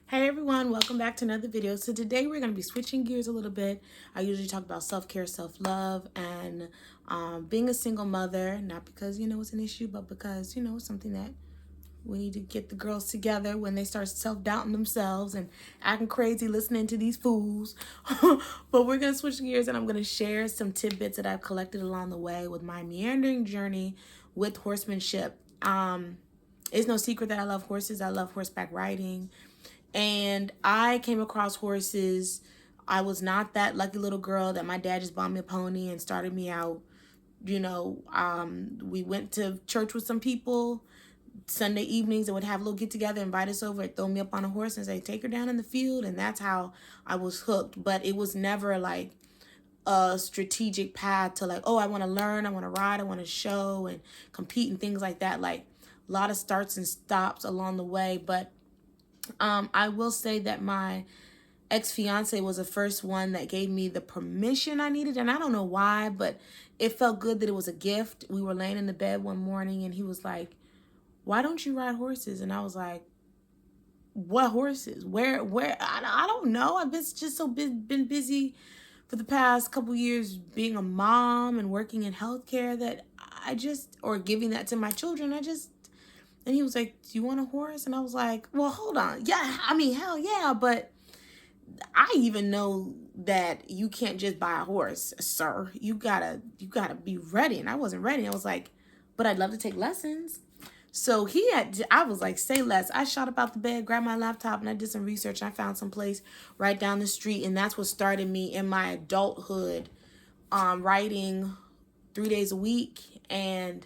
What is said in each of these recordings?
Hey everyone, welcome back to another video. So today we're going to be switching gears a little bit. I usually talk about self-care, self-love, and being a single mother, not because, it's an issue, but because, it's something that we need to get the girls together when they start self-doubting themselves and acting crazy listening to these fools. But we're going to switch gears and I'm going to share some tidbits that I've collected along the way with my meandering journey with horsemanship. It's no secret that I love horses. I love horseback riding. And I came across horses. I was not that lucky little girl that my dad just bought me a pony and started me out. We went to church with some people. Sunday evenings, they would have a little get together, invite us over, and throw me up on a horse and say, take her down in the field. And that's how I was hooked. But it was never like a strategic path to like, oh, I want to learn, I want to ride, I want to show and compete and things like that. Like a lot of starts and stops along the way. But I will say that my ex-fiance was the first one that gave me the permission I needed. And I don't know why, but it felt good that it was a gift. We were laying in the bed one morning and he was like, why don't you ride horses? And I was like, what horses? Where? I don't know. I've been just been busy for the past couple years being a mom and working in healthcare that or giving that to my children. And he was like, do you want a horse? And I was like, well, hold on. Yeah, I mean, hell yeah. But I even know that you can't just buy a horse, sir. You gotta be ready. And I wasn't ready. I was like, but I'd love to take lessons. So I was like, say less. I shot up out the bed, grabbed my laptop, and I did some research. I found some place right down the street. And that's what started me in my adulthood, writing 3 days a week and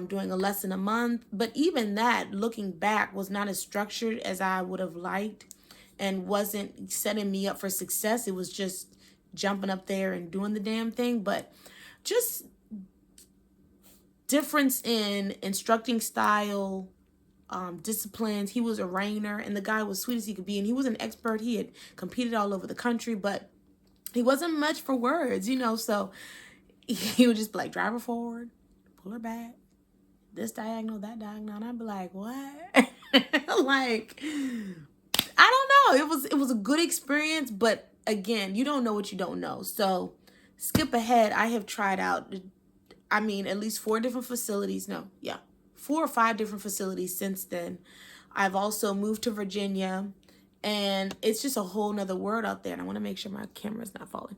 doing a lesson a month. But even that, looking back, was not as structured as I would have liked and wasn't setting me up for success. It was just jumping up there and doing the damn thing. But just difference in instructing style, disciplines. He was a reiner and the guy was sweet as he could be. And he was an expert. He had competed all over the country, but he wasn't much for words, so he would just be like, drive her forward, pull her back, this diagonal, that diagonal. And I'd be like, what? Like, I don't know. It was a good experience, but again, you don't know what you don't know. So skip ahead. I have tried out, at least 4 different facilities. No, yeah, 4 or 5 different facilities since then. I've also moved to Virginia. And it's just a whole nother world out there. And I want to make sure my camera's not falling.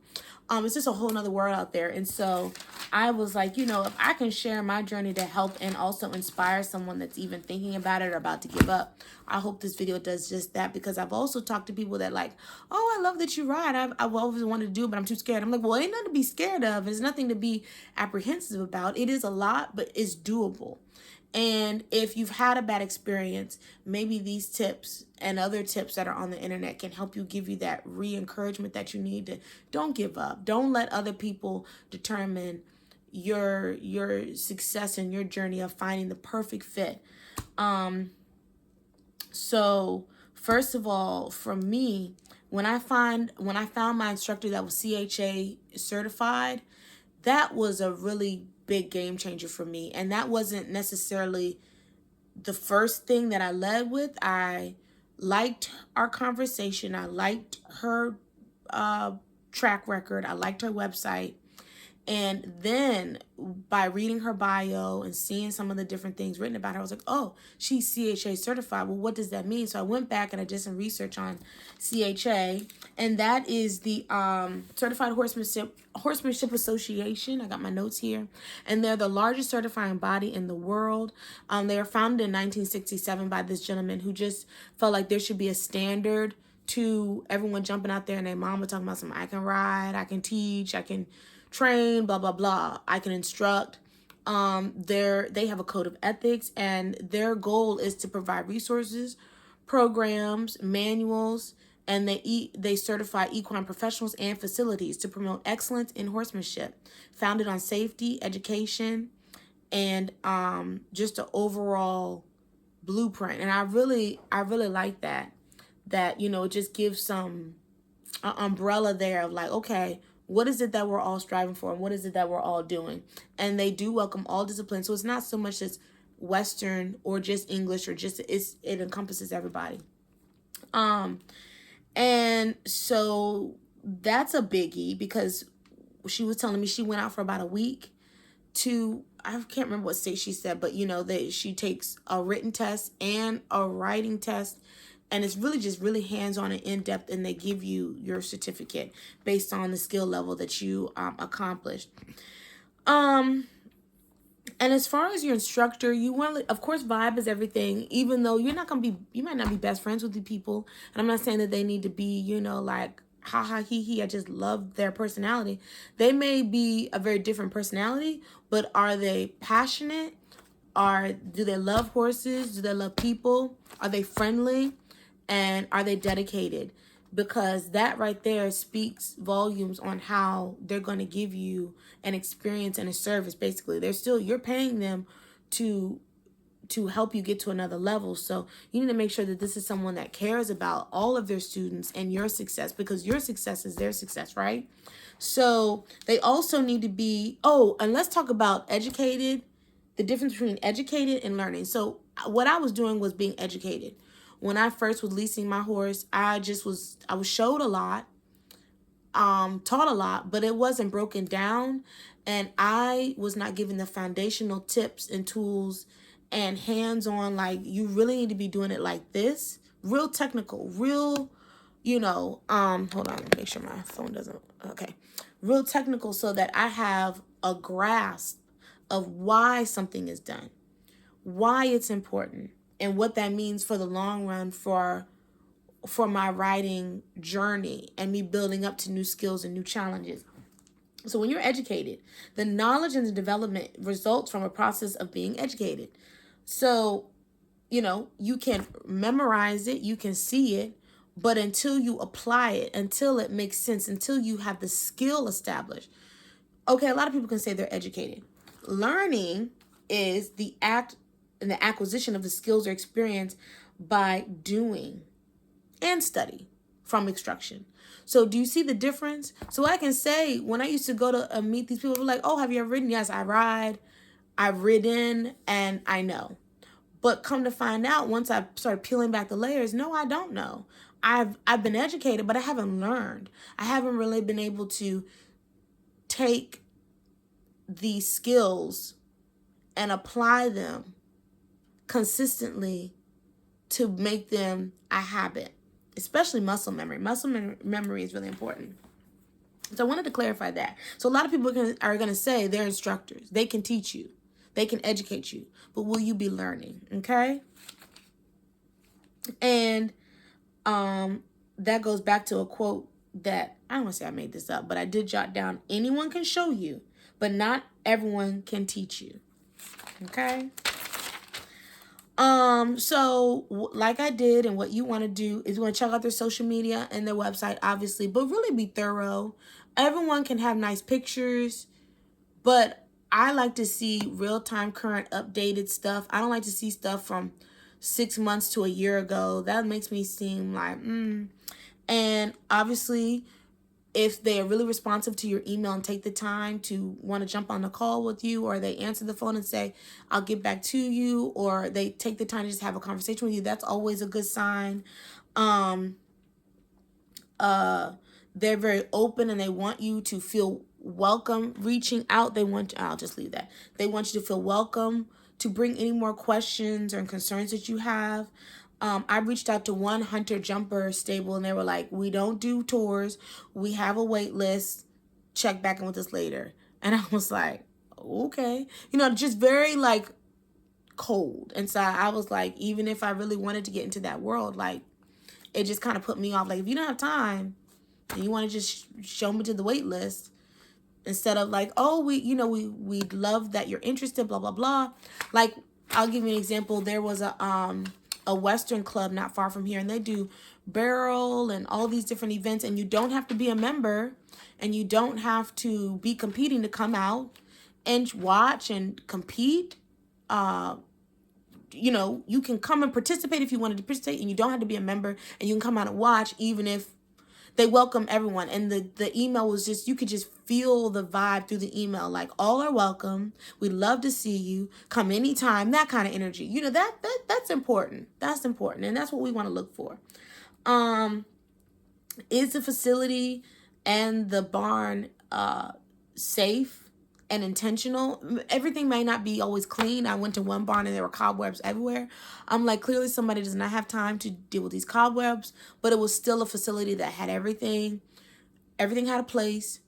It's just a whole nother world out there. And so I was like, if I can share my journey to help and also inspire someone that's even thinking about it or about to give up, I hope this video does just that. Because I've also talked to people that like, oh, I love that you ride. I've always wanted to do it, but I'm too scared. I'm like, well, ain't nothing to be scared of. There's nothing to be apprehensive about. It is a lot, but it's doable. And if you've had a bad experience, maybe these tips and other tips that are on the internet can help you, give you that re-encouragement that you need to don't give up. Don't let other people determine your success and your journey of finding the perfect fit. So first of all, for me, when I found my instructor that was CHA certified, that was a really big game changer for me. And that wasn't necessarily the first thing that I led with. I liked our conversation. I liked her track record. I liked her website. And then by reading her bio and seeing some of the different things written about her, I was like, oh, she's CHA certified. Well, what does that mean? So I went back and I did some research on CHA. And that is the Certified Horsemanship Association. I got my notes here. And they're the largest certifying body in the world. They were founded in 1967 by this gentleman who just felt like there should be a standard to everyone jumping out there and their mama talking about I can ride, I can teach, I can train, blah, blah, blah. I can instruct. They have a code of ethics, and their goal is to provide resources, programs, manuals, and they certify equine professionals and facilities to promote excellence in horsemanship, founded on safety, education, and just an overall blueprint. And I really like that it just gives some umbrella there of like, okay, what is it that we're all striving for and what is it that we're all doing? And they do welcome all disciplines. So it's not so much as Western or just English or it encompasses everybody. Um, and so that's a biggie, because she was telling me she went out for about a week to, I can't remember what state she said, but that she takes a written test and a writing test, and it's really just really hands-on and in-depth, and they give you your certificate based on the skill level that you accomplished. And as far as your instructor, you want to, of course, vibe is everything, even though you might not be best friends with the people. And I'm not saying that they need to be, like, ha ha he he, I just love their personality. They may be a very different personality, but are they passionate? Do they love horses? Do they love people? Are they friendly? And are they dedicated? Because that right there speaks volumes on how they're going to give you an experience and a service. Basically, you're paying them to help you get to another level. So you need to make sure that this is someone that cares about all of their students and your success, because your success is their success, right? So they also need to be, and let's talk about educated, the difference between educated and learning. So what I was doing was being educated. When I first was leasing my horse, I was showed a lot, taught a lot, but it wasn't broken down, and I was not given the foundational tips and tools and hands-on, like, you really need to be doing it like this, real technical, real, hold on, let me make sure my phone doesn't, okay, real technical, so that I have a grasp of why something is done, why it's important, and what that means for the long run for my writing journey and me building up to new skills and new challenges. So when you're educated, the knowledge and the development results from a process of being educated. So, you can memorize it, you can see it, but until you apply it, until it makes sense, until you have the skill established. Okay, a lot of people can say they're educated. Learning is the act and the acquisition of the skills or experience by doing and study from instruction. So do you see the difference? So I can say, when I used to go to meet these people, were like, oh, have you ever ridden? Yes, I ride, I've ridden, and I know. But come to find out, once I started peeling back the layers, no, I don't know. I've been educated, but I haven't learned. I haven't really been able to take these skills and apply them consistently to make them a habit, especially muscle memory. Memory is really important. So I wanted to clarify that. So a lot of people are going to say they're instructors. They can teach you. They can educate you. But will you be learning? Okay? And that goes back to a quote that, I don't want to say I made this up, but I did jot down. Anyone can show you, but not everyone can teach you. Okay? So like I did, and what you want to do is you want to check out their social media and their website, obviously, but really be thorough. Everyone can have nice pictures, but I like to see real-time, current, updated stuff. I don't like to see stuff from 6 months to a year ago. That makes me seem like, And obviously, if they are really responsive to your email and take the time to want to jump on the call with you, or they answer the phone and say, I'll get back to you, or they take the time to just have a conversation with you, that's always a good sign. They're very open and they want you to feel welcome reaching out. I'll just leave that. They want you to feel welcome to bring any more questions or concerns that you have. I reached out to one hunter jumper stable and they were like, we don't do tours. We have a wait list. Check back in with us later. And I was like, okay. Just very like cold. And so I was like, even if I really wanted to get into that world, like it just kind of put me off. Like, if you don't have time and you want to just show me to the wait list, instead of like, oh, we love that you're interested, blah, blah, blah. Like, I'll give you an example. There was a Western club not far from here, and they do barrel and all these different events, and you don't have to be a member, and you don't have to be competing to come out and watch and compete. You can come and participate if you wanted to participate, and you don't have to be a member, and you can come out and watch, even if they welcome everyone. And the email was just, you could just feel the vibe through the email. Like, all are welcome. We'd love to see you. Come anytime. That kind of energy. That's important. That's important. And that's what we want to look for. Is the facility and the barn safe and intentional? Everything may not be always clean. I went to one barn and there were cobwebs everywhere. I'm like, clearly somebody does not have time to deal with these cobwebs, but it was still a facility that had everything. Everything had a place.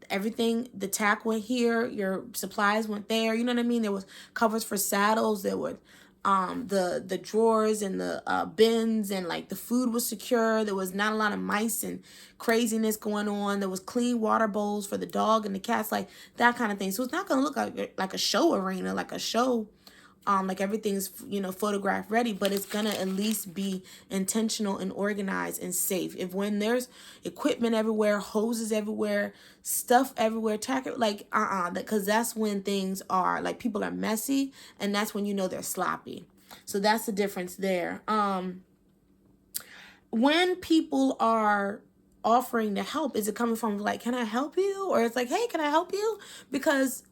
Everything, the tack went here, your supplies went there. You know what I mean? There was covers for saddles. There were the drawers and the bins, and like the food was secure. There was not a lot of mice and craziness going on. There was clean water bowls for the dog and the cats, like that kind of thing. So it's not going to look like a show arena, like a show, like everything's, photograph ready, but it's gonna at least be intentional and organized and safe. If when there's equipment everywhere, hoses everywhere, stuff everywhere, like because that's when things are like, people are messy, and that's when they're sloppy. So that's the difference there. When people are offering to help, is it coming from like, can I help you? Or it's like, hey, can I help you? Because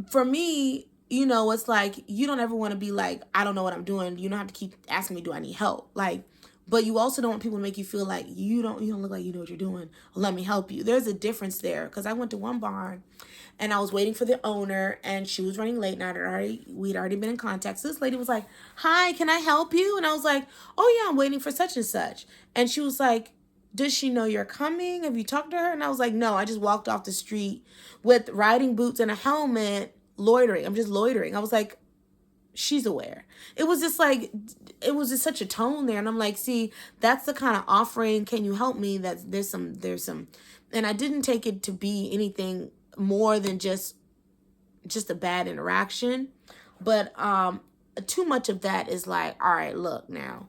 for me, it's like, you don't ever want to be like, I don't know what I'm doing. You don't have to keep asking me, do I need help? Like, but you also don't want people to make you feel like you don't look like you know what you're doing. Let me help you. There's a difference there. Because I went to one barn and I was waiting for the owner, and she was running late, and we'd already been in contact. So this lady was like, hi, can I help you? And I was like, oh yeah, I'm waiting for such and such. And she was like, does she know you're coming? Have you talked to her? And I was like, no, I just walked off the street with riding boots and a helmet, loitering. I'm just loitering. I was like, she's aware. It was just such a tone there. And I'm like, see, that's the kind of offering, can you help me? There's some, and I didn't take it to be anything more than just a bad interaction. But too much of that is like, all right, look now.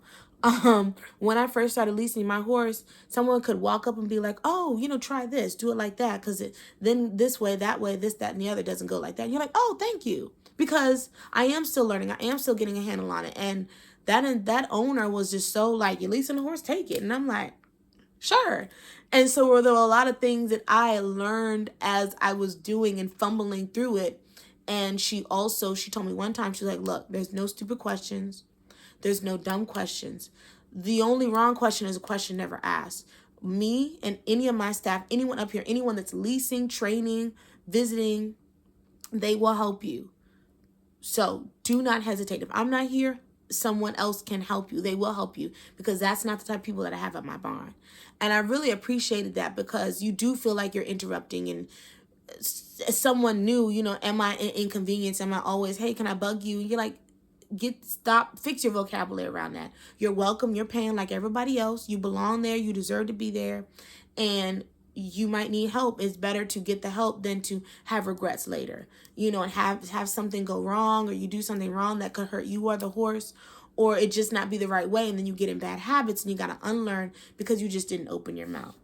When I first started leasing my horse, someone could walk up and be like, oh, try this, do it like that. Cause then this way, that way, this, that, and the other doesn't go like that. And you're like, oh, thank you. Because I am still learning. I am still getting a handle on it. And that owner was just so like, you're leasing a horse, take it. And I'm like, sure. And so there were a lot of things that I learned as I was doing and fumbling through it. And she told me one time, she's like, look, there's no stupid questions. There's no dumb questions. The only wrong question is a question never asked. Me and any of my staff, anyone up here, anyone that's leasing, training, visiting, they will help you. So do not hesitate. If I'm not here, someone else can help you. They will help you, because that's not the type of people that I have at my barn. And I really appreciated that, because you do feel like you're interrupting, and someone new, am I an inconvenience? Am I always, hey, can I bug you? And you're like, fix your vocabulary around that. You're welcome. You're paying like everybody else. You belong there. You deserve to be there. And you might need help. It's better to get the help than to have regrets later, and have something go wrong, or you do something wrong that could hurt you or the horse, or it just not be the right way. And then you get in bad habits and you got to unlearn because you just didn't open your mouth.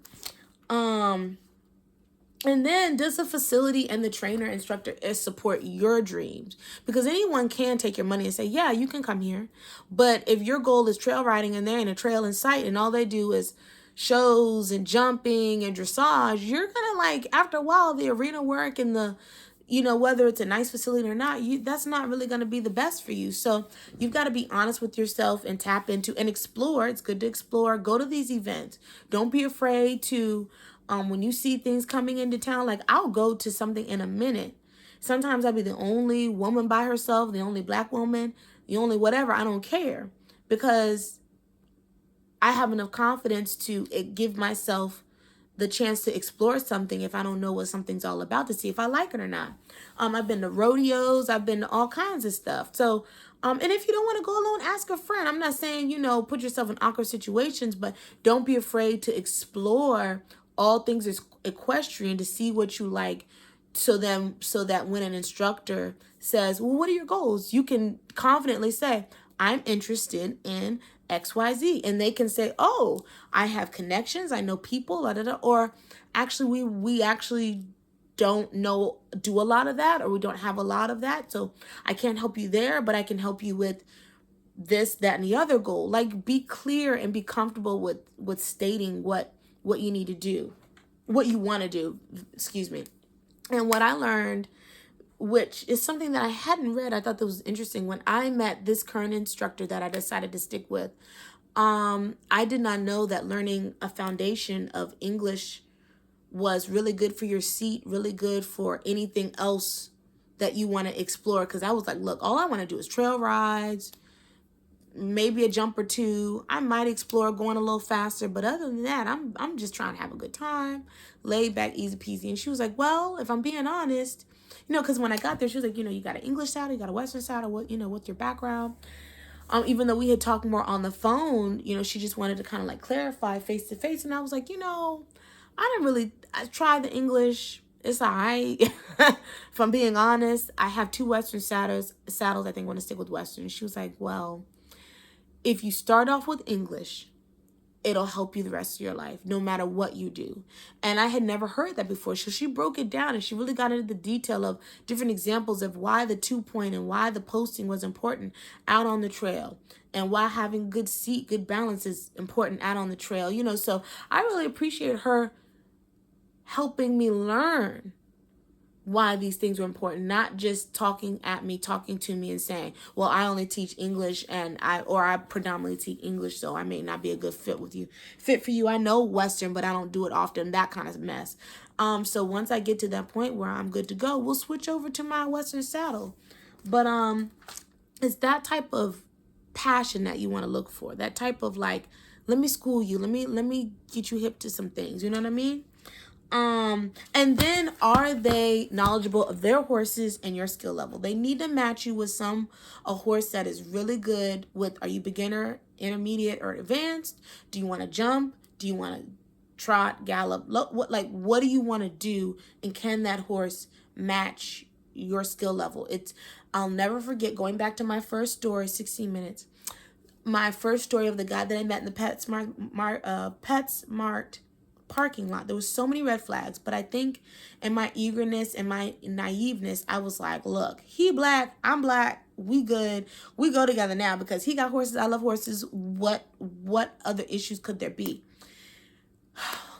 And then, does the facility and the trainer instructor support your dreams? Because anyone can take your money and say, yeah, you can come here. But if your goal is trail riding and they're in a trail in sight and all they do is shows and jumping and dressage, you're going to like, after a while, the arena work and the, whether it's a nice facility or not, that's not really going to be the best for you. So you've got to be honest with yourself and tap into and explore. It's good to explore. Go to these events. Don't be afraid to, when you see things coming into town, like I'll go to something in a minute. Sometimes I'll be the only woman by herself, the only black woman, the only whatever. I don't care, because I have enough confidence to give myself the chance to explore something if I don't know what something's all about, to see if I like it or not. I've been to rodeos. I've been to all kinds of stuff. So, and if you don't want to go alone, ask a friend. I'm not saying, put yourself in awkward situations, but don't be afraid to explore all things equestrian to see what you like, so that when an instructor says, well, what are your goals? You can confidently say, I'm interested in XYZ. And they can say, oh, I have connections. I know people, or actually we actually don't do a lot of that, or we don't have a lot of that. So I can't help you there, but I can help you with this, that, and the other goal. Like, be clear and be comfortable with stating what you need to do, what you want to do, excuse me. And what I learned, which is something that I hadn't read, I thought that was interesting. When I met this current instructor that I decided to stick with, I did not know that learning a foundation of English was really good for your seat, really good for anything else that you want to explore. Because I was like, look, all I want to do is trail rides, maybe a jump or two. I might explore going a little faster, but other than that, I'm just trying to have a good time, laid back, easy peasy. And she was like, well, if I'm being honest, because when I got there, she was like, you got an English saddle, you got a Western saddle, what's your background? Even though we had talked more on the phone, she just wanted to kind of like clarify face to face. And I was like, I tried the English. It's all right. If I'm being honest, I have two Western saddles. I think I want to stick with Western. She was like, well, if you start off with English, it'll help you the rest of your life, no matter what you do. And I had never heard that before. So she broke it down and she really got into the detail of different examples of why the 2-point and why the posting was important out on the trail, and why having good seat, good balance is important out on the trail. So I really appreciate her helping me learn why these things were important, not just talking to me and saying, well, I only teach English I predominantly teach English, so I may not be a good fit for you. I know Western, but I don't do it often, that kind of mess. So once I get to that point where I'm good to go, we'll switch over to my Western saddle. But it's that type of passion that you want to look for, that type of like, let me school you, let me get you hip to some things, you know what I mean? And then, are they knowledgeable of their horses and your skill level? They need to match you with a horse that is really good with, are you beginner, intermediate, or advanced? Do you want to jump? Do you want to trot, gallop? What do you want to do? And can that horse match your skill level? I'll never forget going back to my first story, 16 minutes. My first story of the guy that I met in the PetSmart parking lot. There was so many red flags, but I think in my eagerness and my naiveness, I was like, look, he black, I'm black, we good, we go together now because he got horses, I love horses. What other issues could there be?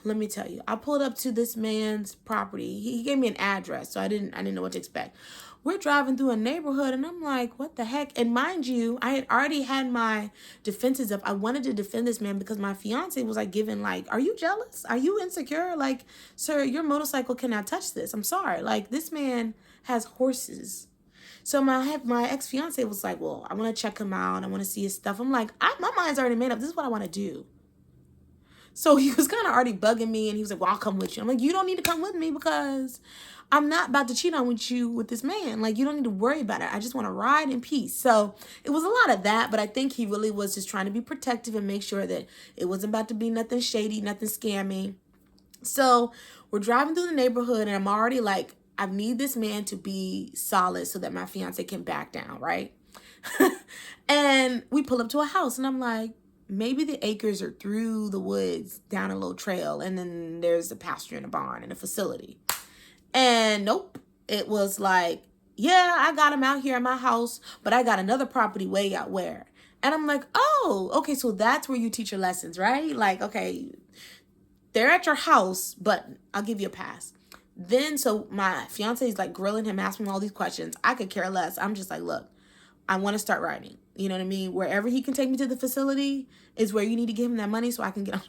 Let me tell you, I pulled up to this man's property. He gave me an address, so I didn't know what to expect. We're driving through a neighborhood, and I'm like, what the heck? And mind you, I had already had my defenses up. I wanted to defend this man because my fiance was like giving like, are you jealous? Are you insecure? Like, sir, your motorcycle cannot touch this. I'm sorry. Like, this man has horses. So my ex-fiance was like, well, I want to check him out. I want to see his stuff. I'm like, my mind's already made up. This is what I want to do. So he was kind of already bugging me, and he was like, well, I'll come with you. I'm like, you don't need to come with me because I'm not about to cheat on with this man. Like, you don't need to worry about it. I just want to ride in peace. So it was a lot of that, but I think he really was just trying to be protective and make sure that it wasn't about to be nothing shady, nothing scammy. So we're driving through the neighborhood, and I'm already like, I need this man to be solid so that my fiance can back down, right? And we pull up to a house, and I'm like, maybe the acres are through the woods down a little trail, and then there's a pasture and a barn and a facility. And nope, it was like, yeah, I got him out here in my house, but I got another property way out where. And I'm like, oh, okay, so that's where you teach your lessons, right? Like, okay, they're at your house, but I'll give you a pass. Then, so my fiance is like grilling him, asking him all these questions. I could care less. I'm just like, look, I want to start riding. You know what I mean? Wherever he can take me to the facility is where you need to give him that money so I can get on.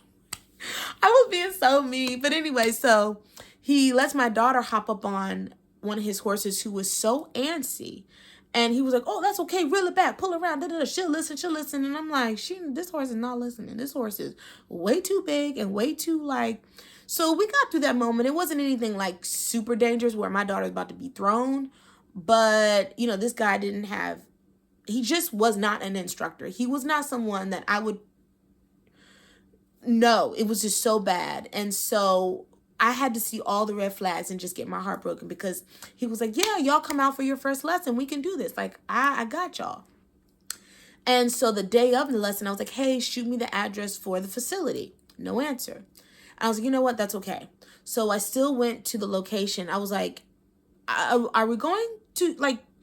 I was being so mean. But anyway, so he lets my daughter hop up on one of his horses who was so antsy. And he was like, oh, that's okay. Reel it back. Pull her around. She'll listen. And I'm like, this horse is not listening. This horse is way too big and way too like. So we got through that moment. It wasn't anything like super dangerous where my daughter's about to be thrown. But, this guy he just was not an instructor. He was not someone that I would know. It was just so bad. And so I had to see all the red flags and just get my heart broken because he was like, yeah, y'all come out for your first lesson. We can do this. Like, I got y'all. And so the day of the lesson, I was like, hey, shoot me the address for the facility. No answer. I was like, you know what? That's okay. So I still went to the location. I was like, are we going to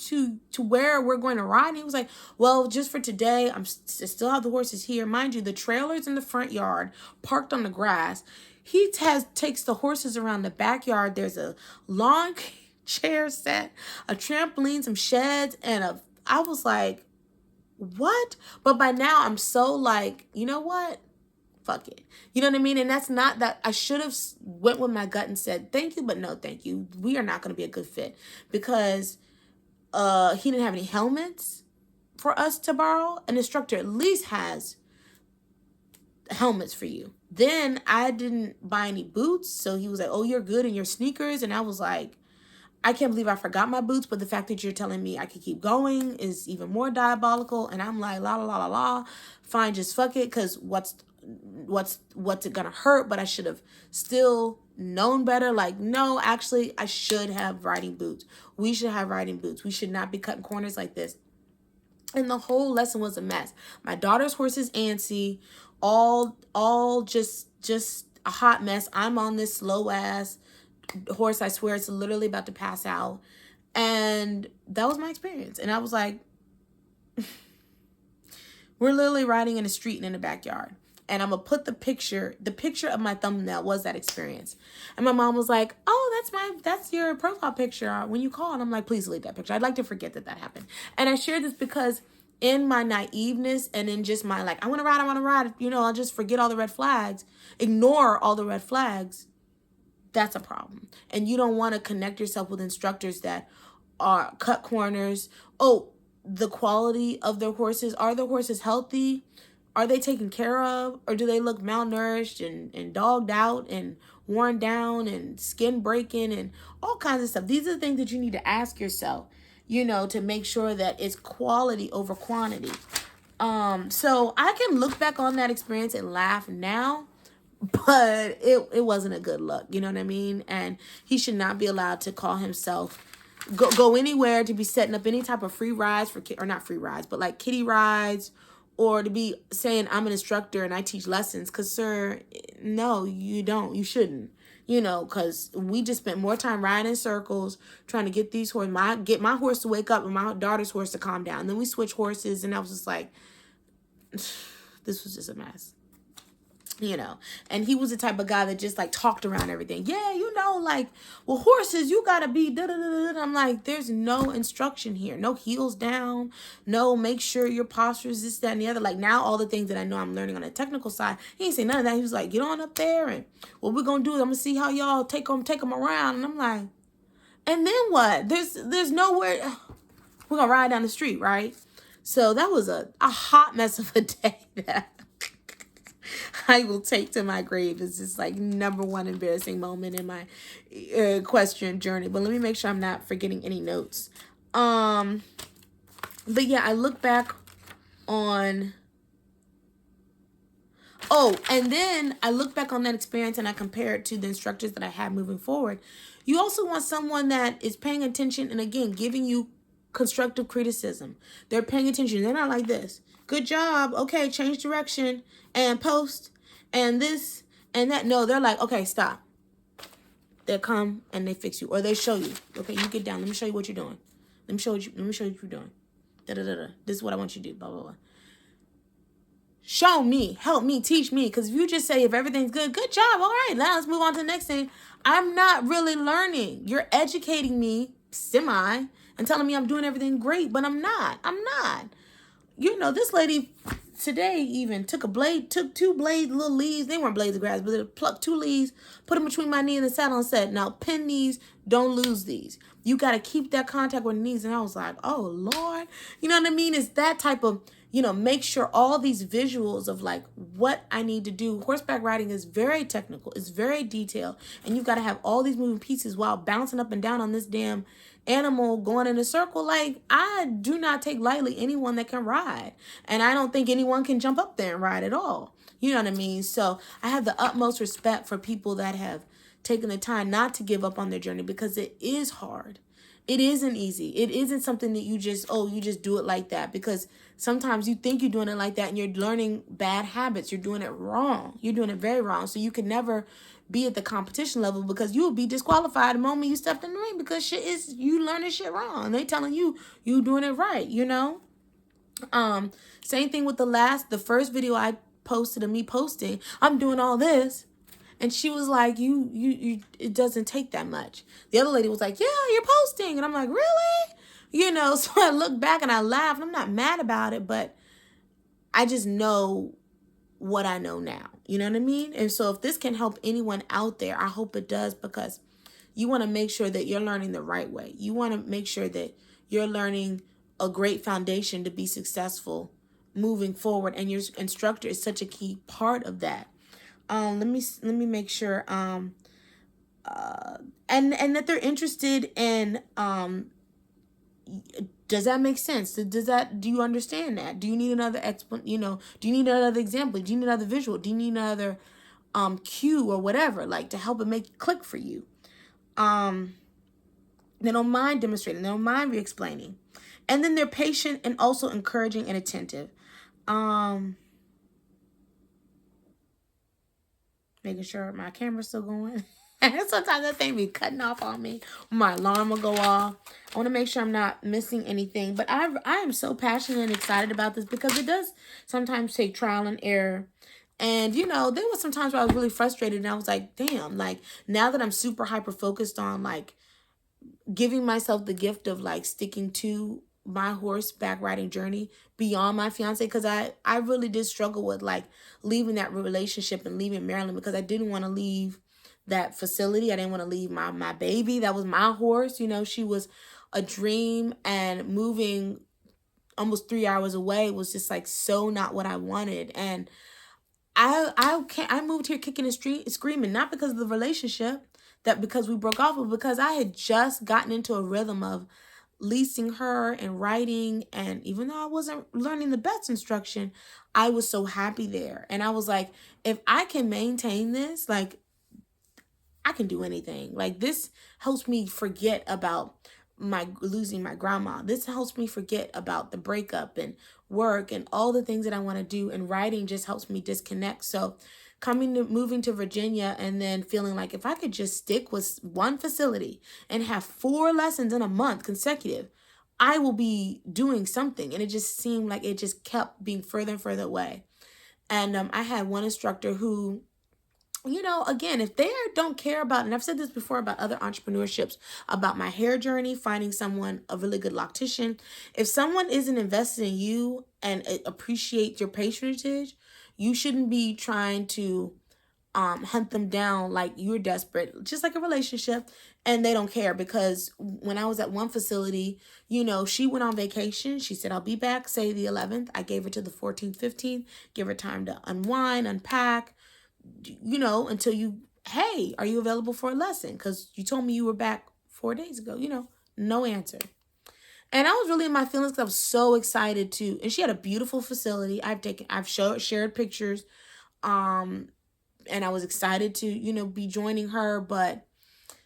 to where we're going to ride? And he was like, well, just for today, I still have the horses here. Mind you, the trailer's in the front yard, parked on the grass. He takes the horses around the backyard. There's a lawn chair set, a trampoline, some sheds, and I was like, what? But by now I'm so like, you know what? Fuck it. You know what I mean? And that's not that I should have went with my gut and said, thank you, but no, thank you. We are not going to be a good fit because he didn't have any helmets for us to borrow. An instructor at least has helmets for you. Then I didn't buy any boots. So he was like, oh, you're good in your sneakers. And I was like, I can't believe I forgot my boots, but the fact that you're telling me I could keep going is even more diabolical. And I'm like, la, la, la, la, la. Fine, just fuck it. Because what's it gonna hurt? But I should have still known better. Like, no, actually, I should have riding boots. We should have riding boots. We should not be cutting corners like this. And the whole lesson was a mess. My daughter's horse is antsy. All just a hot mess. I'm on this slow ass horse. I swear it's literally about to pass out. And that was my experience. And I was like, we're literally riding in a street and in the backyard. And I'm going to put the picture of my thumbnail was that experience. And my mom was like, oh, that's your profile picture when you call. And I'm like, please delete that picture. I'd like to forget that happened. And I share this because in my naiveness and in just my like, I want to ride, I'll just forget all the red flags, ignore all the red flags. That's a problem. And you don't want to connect yourself with instructors that are cut corners. Oh, the quality of their horses. Are their horses healthy? Are they taken care of? Or do they look malnourished and dogged out and worn down and skin breaking and all kinds of stuff? These are the things that you need to ask yourself, to make sure that it's quality over quantity. So I can look back on that experience and laugh now, but it wasn't a good look. You know what I mean? And he should not be allowed to call himself go anywhere, to be setting up any type of free rides or not free rides, but like kiddie rides, or to be saying I'm an instructor and I teach lessons. Because, sir, no, you don't. You shouldn't. Because we just spent more time riding in circles trying to get these horses, get my horse to wake up and my daughter's horse to calm down. And then we switched horses, and I was just like, this was just a mess. And he was the type of guy that just like talked around everything. Yeah, like, well, horses, you gotta be da da da da. I'm like, there's no instruction here. No heels down. No, make sure your posture is this, that, and the other. Like, now all the things that I know I'm learning on the technical side, he ain't say none of that. He was like, get on up there, and what we're gonna do is I'm gonna see how y'all take them around. And I'm like, and then what? There's nowhere. We're gonna ride down the street, right? So that was a hot mess of a day that I will take to my grave. It's just like number one embarrassing moment in my equestrian journey. But let me make sure I'm not forgetting any notes. But yeah, I look back on. Oh, and then I look back on that experience and I compare it to the instructors that I had moving forward. You also want someone that is paying attention and, again, giving you constructive criticism. They're paying attention. They're not like this. Good job. Okay, change direction and post and this and that. No, they're like, okay, stop. They come and they fix you, or they show you. Okay, you get down. Let me show you what you're doing. Let me show you what you're doing. Da da da da. This is what I want you to do. Blah blah blah. Show me, help me, teach me. Because if you just say if everything's good, good job. All right, now let's move on to the next thing. I'm not really learning. You're educating me semi and telling me I'm doing everything great, but I'm not. This lady today even took two blades, little leaves. They weren't blades of grass, but they plucked two leaves, put them between my knee and the saddle and said, now pin these, don't lose these. You got to keep that contact with the knees. And I was like, oh, Lord. You know what I mean? It's that type of, make sure all these visuals of like what I need to do. Horseback riding is very technical. It's very detailed. And you've got to have all these moving pieces while bouncing up and down on this damn animal going in a circle. Like, I do not take lightly anyone that can ride. And I don't think anyone can jump up there and ride at all. You know what I mean? So I have the utmost respect for people that have taken the time not to give up on their journey, because it is hard. It isn't easy. It isn't something that you just do it like that, because sometimes you think you're doing it like that and you're learning bad habits. You're doing it wrong. You're doing it very wrong. So you can never be at the competition level, because you will be disqualified the moment you stepped in the ring, because you learning shit wrong. And they telling you doing it right, Same thing with the first video I posted of me posting, I'm doing all this. And she was like, you it doesn't take that much. The other lady was like, yeah, you're posting. And I'm like, really? So I look back and I laugh, and I'm not mad about it, but I just know what I know now. You know what I mean? And so if this can help anyone out there, I hope it does, because you want to make sure that you're learning the right way. You want to make sure that you're learning a great foundation to be successful moving forward, and your instructor is such a key part of that. Let me make sure and that they're interested in does that make sense? Do you understand that? Do you need another do you need another example? Do you need another visual? Do you need another cue or whatever, like, to help it make it click for you? They don't mind demonstrating, they don't mind re-explaining. And then they're patient and also encouraging and attentive. Making sure my camera's still going. Sometimes that thing be cutting off on me. My alarm will go off. I want to make sure I'm not missing anything. But I am so passionate and excited about this, because it does sometimes take trial and error. And, there was some times where I was really frustrated, and I was like, damn, like, now that I'm super hyper focused on, like, giving myself the gift of, like, sticking to my horseback riding journey beyond my fiance, because I really did struggle with, like, leaving that relationship and leaving Maryland, because I didn't want to leave that facility. I didn't want to leave my baby. That was my horse. She was a dream, and moving almost 3 hours away was just, like, so not what I wanted. And I moved here kicking and screaming, not because of the relationship, that because we broke off, but because I had just gotten into a rhythm of leasing her and writing. And even though I wasn't learning the best instruction, I was so happy there. And I was like, if I can maintain this, like, I can do anything. Like, this helps me forget about my losing my grandma. This helps me forget about the breakup and work and all the things that I want to do. And writing just helps me disconnect. So moving to Virginia, and then feeling like if I could just stick with one facility and have 4 lessons in a month consecutive, I will be doing something. And it just seemed like it just kept being further and further away. And I had one instructor who, again, if they don't care about, and I've said this before about other entrepreneurships, about my hair journey, finding someone, a really good loctician, if someone isn't invested in you and appreciates your patronage, you shouldn't be trying to hunt them down like you're desperate, just like a relationship, and they don't care. Because when I was at one facility, she went on vacation. She said, I'll be back, say the 11th. I gave her to the 14th, 15th, give her time to unwind, unpack, until hey, are you available for a lesson? Because you told me you were back 4 days ago, no answer. And I was really in my feelings, because I was so excited and she had a beautiful facility. I've shared pictures, and I was excited to, be joining her. But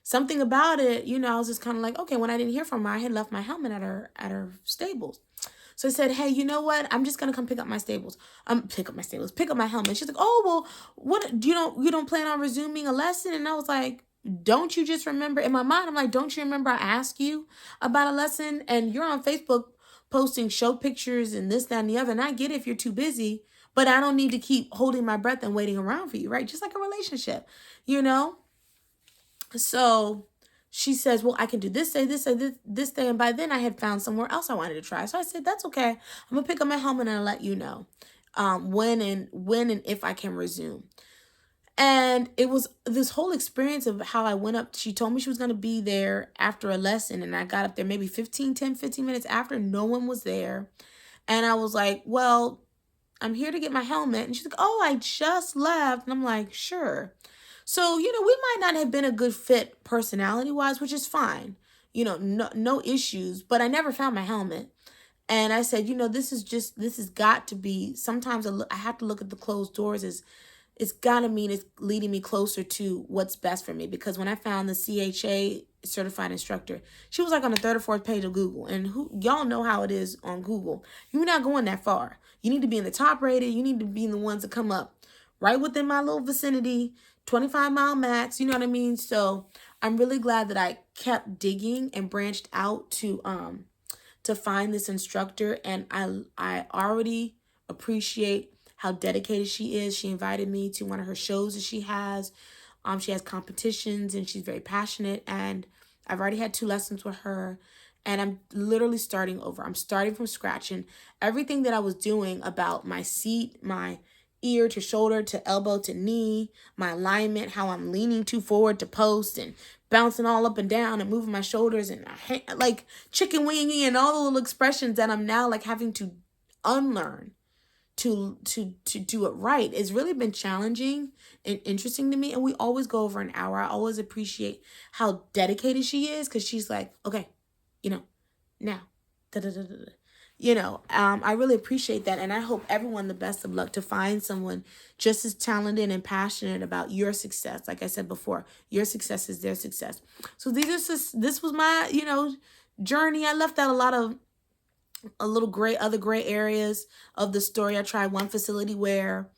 something about it, I was just kind of like, okay, when I didn't hear from her, I had left my helmet at her stables. So I said, hey, you know what? I'm just going to come pick up my helmet. She's like, oh, well, what, you don't plan on resuming a lesson? And I was like, don't you just remember? In my mind, I'm like, don't you remember I asked you about a lesson? And you're on Facebook posting show pictures and this, that, and the other. And I get it if you're too busy, but I don't need to keep holding my breath and waiting around for you, right? Just like a relationship, So she says, well, I can do this day, this day. And by then I had found somewhere else I wanted to try. So I said, that's okay. I'm going to pick up my helmet and I'll let you know when and if I can resume. And it was this whole experience of how I went up. She told me she was going to be there after a lesson. And I got up there maybe 15 minutes after. No one was there. And I was like, well, I'm here to get my helmet. And she's like, oh, I just left. And I'm like, sure. So, we might not have been a good fit personality-wise, which is fine. No issues. But I never found my helmet. And I said, this has got to be, sometimes I have to look at the closed doors as it's got to mean it's leading me closer to what's best for me. Because when I found the CHA certified instructor, she was like on the 3rd or 4th page of Google. And y'all know how it is on Google. You're not going that far. You need to be in the top rated. You need to be in the ones that come up right within my little vicinity, 25-mile max. You know what I mean? So I'm really glad that I kept digging and branched out to find this instructor. And I already appreciate how dedicated she is. She invited me to one of her shows that she has. She has competitions and she's very passionate. And I've already had 2 lessons with her. and I'm literally starting over. I'm starting from scratch, and everything that I was doing about my seat, my ear to shoulder to elbow to knee, my alignment, how I'm leaning too forward to post and bouncing all up and down and moving my shoulders and like chicken winging and all the little expressions that I'm now like having to unlearn to do it right. It's really been challenging and interesting to me, and we always go over an hour. I always appreciate how dedicated she is, because she's like, okay, now da, da, da, da, da. I really appreciate that, and I hope everyone the best of luck to find someone just as talented and passionate about your success. Like I said before, your success is their success. So this was my journey. I left out other gray areas of the story. I tried one facility where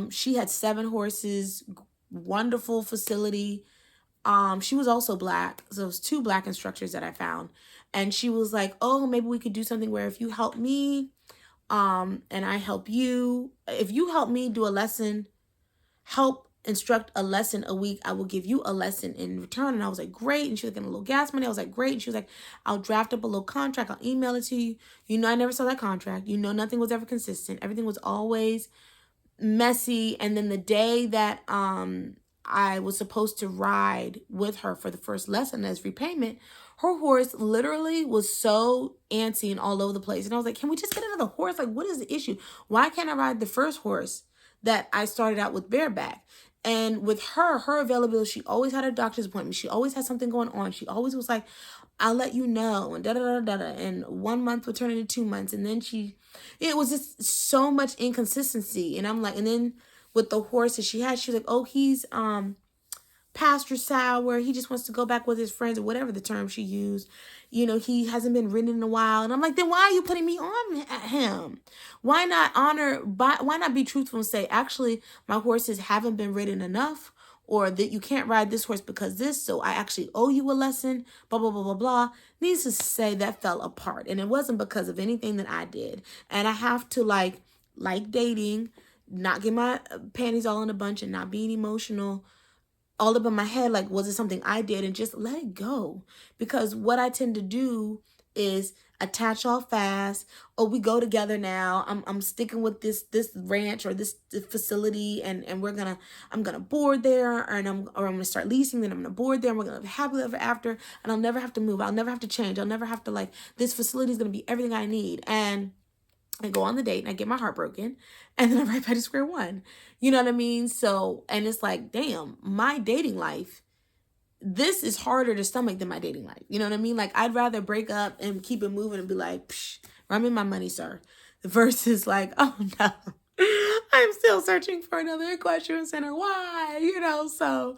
she had 7 horses, wonderful facility. She was also Black, so it was 2 Black instructors that I found, and she was like, oh, maybe we could do something where if you help me and I help you, if you help me do a lesson, help instruct a lesson a week, I will give you a lesson in return. And I was like, great. And she was getting a little gas money. I was like, great. And she was like, I'll draft up a little contract, I'll email it to you. I never saw that contract. Nothing was ever consistent. Everything was always messy. And then the day that I was supposed to ride with her for the first lesson as repayment, her horse literally was so antsy and all over the place. And I was like, can we just get another horse? Like, what is the issue? Why can't I ride the first horse that I started out with bareback? And with her availability, she always had a doctor's appointment. She always had something going on. She always was like, I'll let you know, and da-da-da-da-da. And 1 month would turn into 2 months. And then it was just so much inconsistency. And I'm like, and then with the horse that she had, she was like, oh, he's pastor sour. He just wants to go back with his friends, or whatever the term she used. He hasn't been ridden in a while. And I'm like, then why are you putting me on him? Why not why not be truthful and say, actually, my horses haven't been ridden enough, or that you can't ride this horse because this, so I actually owe you a lesson, blah, blah, blah, blah, blah. Needs to say that fell apart. And it wasn't because of anything that I did. And I have to like dating, not get my panties all in a bunch and not being emotional all up in my head, like, was it something I did? And just let it go. Because what I tend to do is attach all fast. Oh, we go together now. I'm sticking with this ranch or this facility, and I'm gonna board there, and I'm gonna start leasing, then I'm gonna board there, and we're gonna live happily ever after, and I'll never have to move. I'll never have to change. I'll never have to, like, this facility is gonna be everything I need. And I go on the date and I get my heart broken, and then I'm right back to square one. You know what I mean? So, and it's like, damn, my dating life, this is harder to stomach than my dating life. You know what I mean? Like, I'd rather break up and keep it moving and be like, psh, run me my money, sir. Versus like, oh no, I'm still searching for another equestrian center. Why? So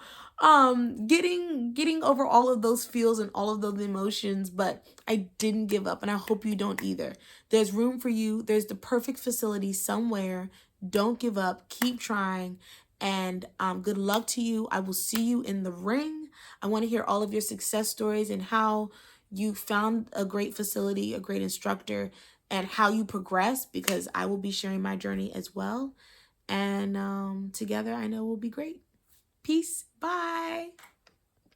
getting over all of those feels and all of those emotions, but I didn't give up, and I hope you don't either. There's room for you. There's the perfect facility somewhere. Don't give up. Keep trying. And good luck to you. I will see you in the ring. I want to hear all of your success stories and how you found a great facility, a great instructor, and how you progress, because I will be sharing my journey as well. And together, I know we'll be great. Peace. Bye.